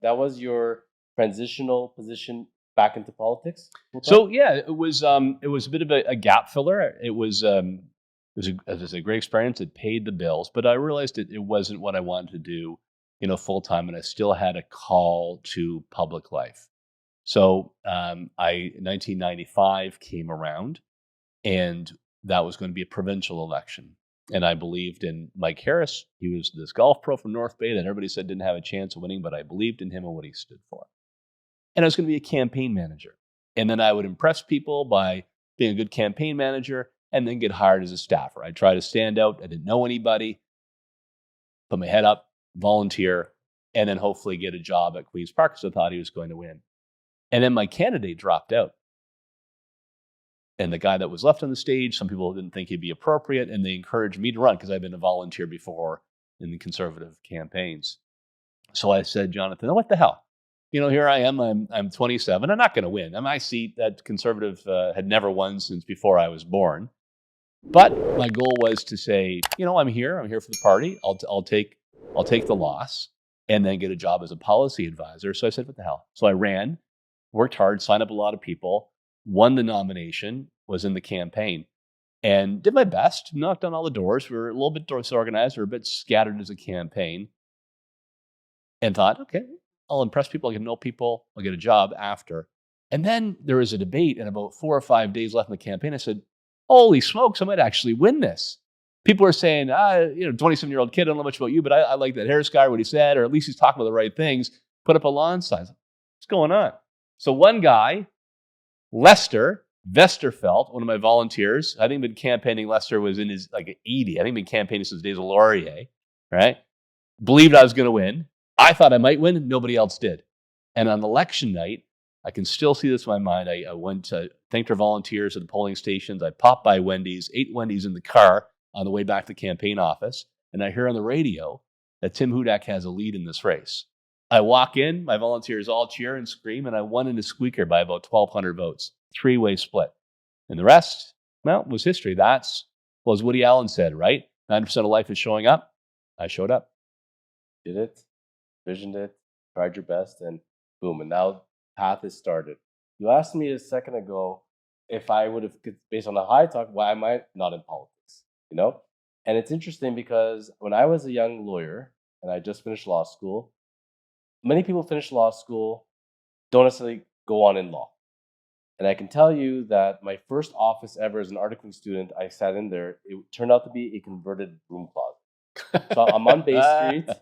that was your transitional position back into politics? So yeah, it was a bit of a gap filler. It was a great experience. It paid the bills, but I realized it wasn't what I wanted to do, full time, and I still had a call to public life. So 1995 came around, and that was going to be a provincial election. And I believed in Mike Harris. He was this golf pro from North Bay that everybody said didn't have a chance of winning, but I believed in him and what he stood for. And I was going to be a campaign manager. And then I would impress people by being a good campaign manager and then get hired as a staffer. I'd try to stand out. I didn't know anybody, put my head up, volunteer, and then hopefully get a job at Queen's Park because I thought he was going to win. And then my candidate dropped out. And the guy that was left on the stage, some people didn't think he'd be appropriate, and they encouraged me to run because I'd been a volunteer before in the Conservative campaigns. So I said, Jonathan, what the hell? Here I am. I'm 27. I'm not going to win. My seat that Conservative had never won since before I was born. But my goal was to say, I'm here. I'm here for the party. I'll take the loss and then get a job as a policy advisor. So I said, what the hell? So I ran, worked hard, signed up a lot of people, won the nomination, was in the campaign, and did my best, knocked on all the doors. We were a little bit disorganized. We were a bit scattered as a campaign, and thought, okay, I'll impress people. I'll get to know people. I'll get a job after. And then there was a debate, and about 4 or 5 days left in the campaign, I said, holy smokes, I might actually win this. People are saying, 27-year-old kid, I don't know much about you, but I like that Harris guy, what he said, or at least he's talking about the right things. Put up a lawn sign. What's going on? So one guy, Lester Vesterfelt, one of my volunteers, I think been campaigning, Lester was in his 80. I think been campaigning since the days of OREA, right? Believed I was going to win. I thought I might win. Nobody else did. And on election night, I can still see this in my mind. I went to thanked our volunteers at the polling stations. I popped by Wendy's, ate Wendy's in the car on the way back to the campaign office. And I hear on the radio that Tim Hudak has a lead in this race. I walk in, my volunteers all cheer and scream, and I won in a squeaker by about 1,200 votes, 3-way split. And the rest, well, was history. That's, well, as Woody Allen said, right? 90% of life is showing up. I showed up. Did it, visioned it, tried your best, and boom. And now path is started. You asked me a second ago if I would have, based on the high talk, why am I not in politics? And it's interesting because when I was a young lawyer and I just finished law school, many people finish law school, don't necessarily go on in law. And I can tell you that my first office ever as an articling student, I sat in there, it turned out to be a converted broom closet. So I'm on Bay Street.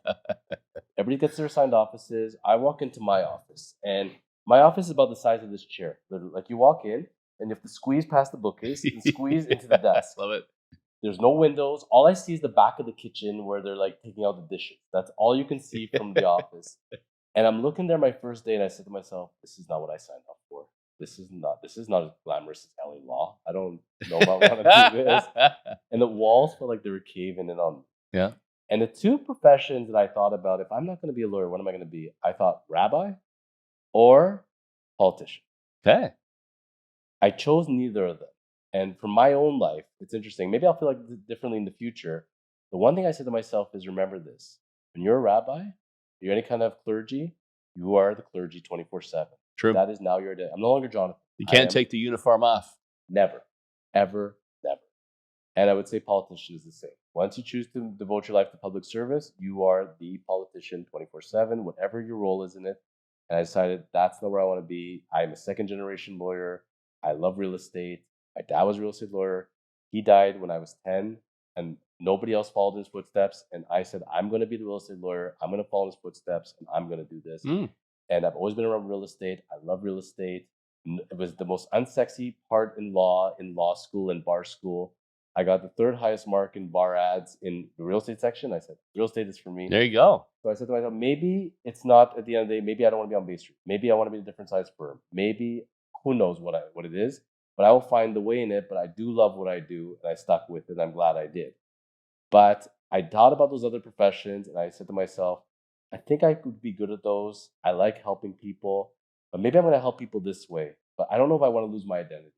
Everybody gets their assigned offices. I walk into my office, and my office is about the size of this chair. Literally, like you walk in, and you have to squeeze past the bookcase and squeeze into the desk. Love it. There's no windows. All I see is the back of the kitchen where they're taking out the dishes. That's all you can see from the office. And I'm looking there my first day, and I said to myself, "This is not what I signed up for. This is not as glamorous as LA law. I don't know if I want to do this." And the walls felt like they were caving in on me. Yeah. And the two professions that I thought about, if I'm not going to be a lawyer, what am I going to be? I thought rabbi or politician. Okay. I chose neither of them. And for my own life, it's interesting. Maybe I'll feel differently in the future. The one thing I said to myself is, remember this. When you're a rabbi, you're any kind of clergy, you are the clergy 24/7. True. That is now your day. I'm no longer Jonathan. You can't take the uniform off. Never. Ever. Never. And I would say politician is the same. Once you choose to devote your life to public service, you are the politician 24/7, whatever your role is in it. And I decided that's not where I want to be. I'm a second-generation lawyer. I love real estate. My dad was a real estate lawyer. He died when I was 10, and nobody else followed in his footsteps. And I said, I'm going to be the real estate lawyer. I'm going to follow in his footsteps, and I'm going to do this. And I've always been around real estate. I love real estate. It was the most unsexy part in law school and bar school. I got the third highest mark in bar ads in the real estate section. I said, real estate is for me. There you go. So I said to myself, maybe it's not at the end of the day. Maybe I don't want to be on Bay Street. Maybe I want to be a different size firm. Maybe who knows what it is. But I will find the way in it. But I do love what I do, and I stuck with it. And I'm glad I did. But I thought about those other professions, and I said to myself, I think I could be good at those. I like helping people, but maybe I'm going to help people this way. But I don't know if I want to lose my identity.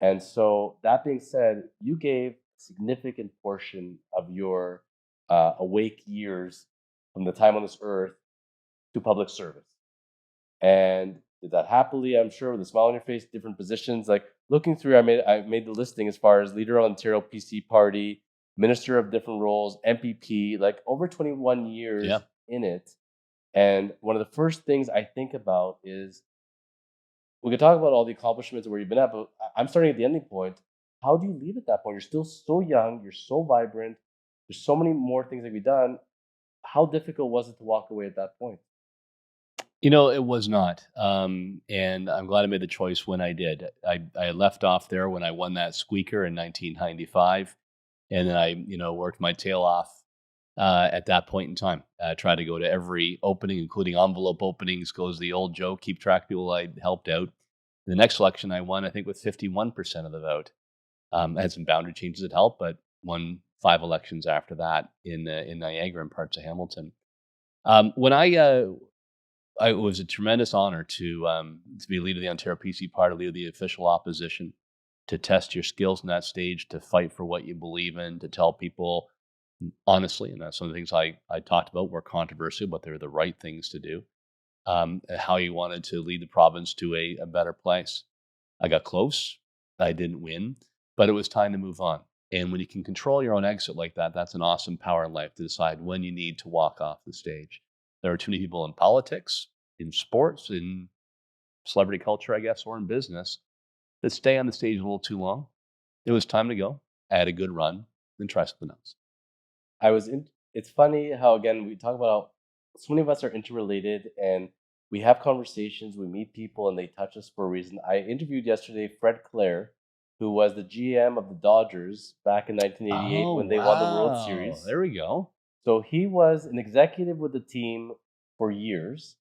And so that being said, you gave a significant portion of your awake years from the time on this earth to public service. And did that happily, I'm sure, with a smile on your face, different positions. Like looking through, I made the listing as far as leader of Ontario PC party, minister of different roles, MPP, like over 21 years Yeah. in it. And one of the first things I think about is we could talk about all the accomplishments and where you've been at, but I'm starting at the ending point. How do you leave at that point? You're still so young, you're so vibrant, there's so many more things that can be done. How difficult was it to walk away at that point? It was not. And I'm glad I made the choice when I did. I left off there when I won that squeaker in 1995. And then I, worked my tail off at that point in time. Tried to go to every opening, including envelope openings, goes the old joke, keep track of people I helped out. The next election I won, I think, with 51% of the vote. I had some boundary changes that helped, but won 5 elections after that in Niagara and parts of Hamilton. When it was a tremendous honor to be leader of the Ontario PC party, leader of the official opposition, to test your skills in that stage, to fight for what you believe in, to tell people honestly, and that's some of the things I talked about were controversial, but they were the right things to do. How you wanted to lead the province to a better place. I got close. I didn't win, but it was time to move on. And when you can control your own exit like that, that's an awesome power in life to decide when you need to walk off the stage. There are too many people in politics, in sports, in celebrity culture, I guess, or in business that stay on the stage a little too long. It was time to go. I had a good run, and try something else. It's funny how, again, we talk about how so many of us are interrelated and we have conversations, we meet people and they touch us for a reason. I interviewed yesterday Fred Clare, who was the GM of the Dodgers back in 1988 Oh, when they won the World wow. Series. There we go. So he was an executive with the team for years.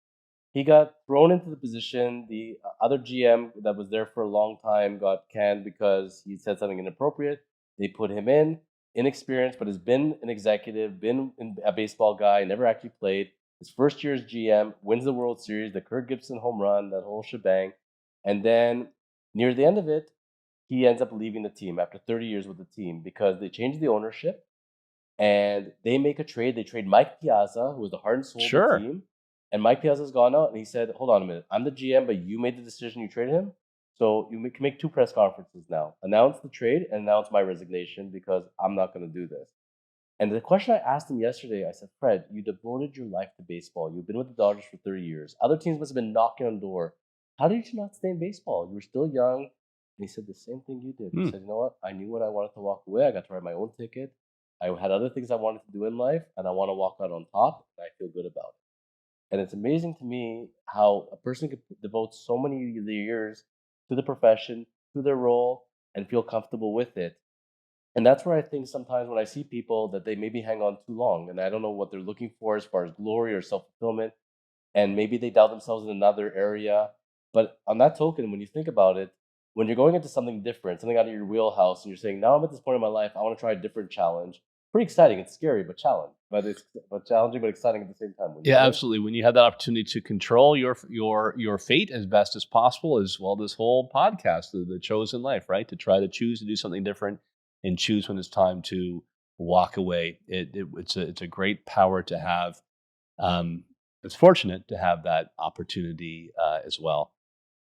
He got thrown into the position. The other GM that was there for a long time got canned because he said something inappropriate. They put him in, inexperienced, but has been an executive, been a baseball guy, never actually played. His first year as GM, wins the World Series, the Kirk Gibson home run, that whole shebang. And then near the end of it, he ends up leaving the team after 30 years with the team because they changed the ownership and they make a trade. They trade Mike Piazza, who was the heart and soul of the Sure. team. And Mike Piazza's gone out, and he said, "Hold on a minute. I'm the GM, but you made the decision. You traded him, so you can make 2 press conferences now. Announce the trade and announce my resignation because I'm not going to do this." And the question I asked him yesterday, I said, "Fred, you devoted your life to baseball. You've been with the Dodgers for 30 years. Other teams must have been knocking on the door. How did you not stay in baseball? You were still young." And he said the same thing you did. He said, "You know what? I knew when I wanted to walk away. I got to write my own ticket. I had other things I wanted to do in life, and I want to walk out on top, and I feel good about it." And it's amazing to me how a person could devote so many years to the profession, to their role, and feel comfortable with it. And that's where I think sometimes when I see people that they maybe hang on too long, and I don't know what they're looking for as far as glory or self fulfillment, and maybe they doubt themselves in another area. But on that token, when you think about it, when you're going into something different, something out of your wheelhouse, and you're saying, "Now I'm at this point in my life, I want to try a different challenge." Pretty exciting. It's scary, but challenge. But challenging, but exciting at the same time. When you Yeah, do it, absolutely. When you have that opportunity to control your fate as best as possible, as well, this whole podcast, the chosen life, right? To try to choose to do something different and choose when it's time to walk away. It's a great power to have. It's fortunate to have that opportunity as well.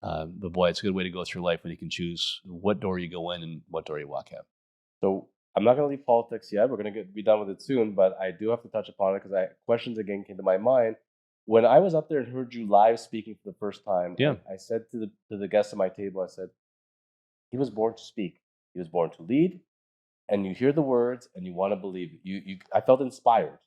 But boy, it's a good way to go through life when you can choose what door you go in and what door you walk out. so I'm not going to leave politics yet. We're going to be done with it soon, but I do have to touch upon it because questions again came to my mind when I was up there and heard you live speaking for the first time. Yeah. I said to the guests at my table, I said, "He was born to speak. He was born to lead." And you hear the words and you want to believe it. I felt inspired.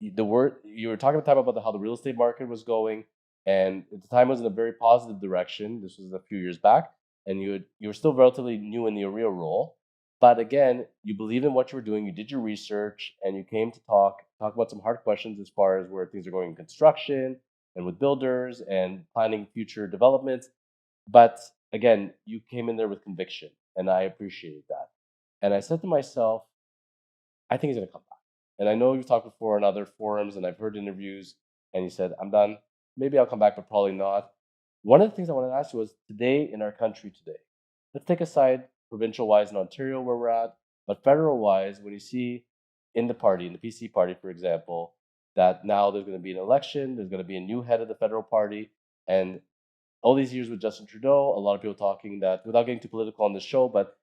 The word you were talking about how the real estate market was going, and at the time it was in a very positive direction. This was a few years back, and you were still relatively new in the OREA role, but again, you believed in what you were doing. You did your research, and you came to talk about some hard questions as far as where things are going in construction and with builders and planning future developments. But again, you came in there with conviction, and I appreciated that. And I said to myself, I think he's going to come back. And I know you've talked before in other forums, and I've heard interviews, and you said, "I'm done. Maybe I'll come back, but probably not." One of the things I wanted to ask you was today in our country today, let's take aside provincial wise in Ontario where we're at, but federal wise, when you see in the party, in the PC party, for example, that now there's going to be an election, there's going to be a new head of the federal party, and all these years with Justin Trudeau, a lot of people talking that, without getting too political on this show, but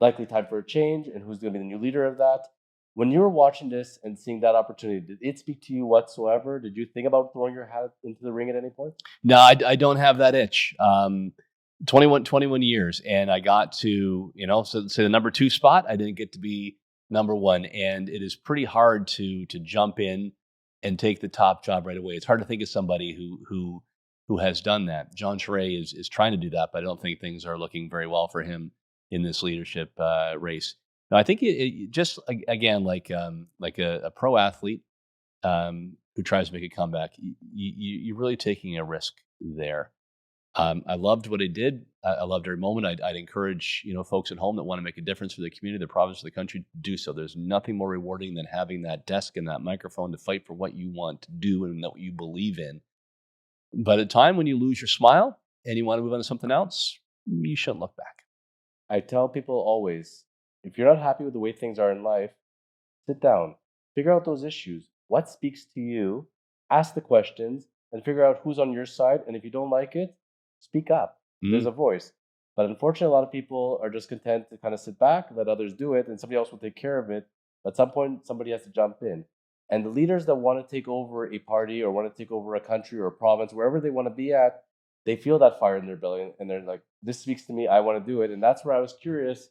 likely time for a change and who's going to be the new leader of that. When you were watching this and seeing that opportunity, did it speak to you whatsoever? Did you think about throwing your hat into the ring at any point? No, I don't have that itch. 21 years, and I got to, so say the number 2 spot. I didn't get to be number 1, and it is pretty hard to jump in and take the top job right away. It's hard to think of somebody who has done that. John Charest is trying to do that, but I don't think things are looking very well for him in this leadership race. Now, I think it just, again, like a pro athlete who tries to make a comeback, you're really taking a risk there. I loved what I did. I loved every moment. I'd encourage folks at home that want to make a difference for the community, the province, the country, to do so. There's nothing more rewarding than having that desk and that microphone to fight for what you want to do and what you believe in. But at a time when you lose your smile and you want to move on to something else, you shouldn't look back. I tell people always, if you're not happy with the way things are in life, sit down, figure out those issues. What speaks to you? Ask the questions and figure out who's on your side. And if you don't like it, speak up. There's a voice. But unfortunately, a lot of people are just content to kind of sit back, let others do it, and somebody else will take care of it. But at some point, somebody has to jump in. And the leaders that want to take over a party or want to take over a country or a province, wherever they want to be at, they feel that fire in their belly and they're like, this speaks to me, I want to do it. And that's where I was curious.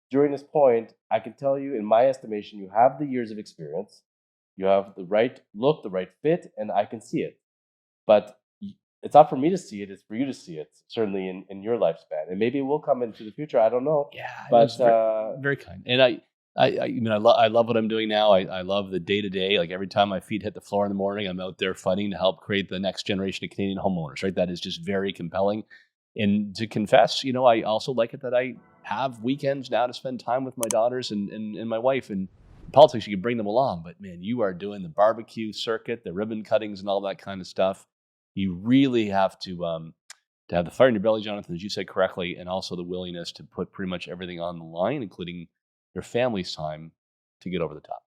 During this point, I can tell you, in my estimation, you have the years of experience, you have the right look, the right fit, and I can see it. But it's not for me to see it, it's for you to see it, certainly in your lifespan. And maybe it will come into the future, I don't know. Yeah, but very, very kind. And I love what I'm doing now. I love the day-to-day. Like, every time my feet hit the floor in the morning, I'm out there fighting to help create the next generation of Canadian homeowners, right? That is just very compelling. And to confess, I also like it that I have weekends now to spend time with my daughters and my wife. And politics, you can bring them along, but man, you are doing the barbecue circuit, the ribbon cuttings and all that kind of stuff. You really have to have the fire in your belly, Jonathan, as you said correctly, and also the willingness to put pretty much everything on the line, including your family's time, to get over the top.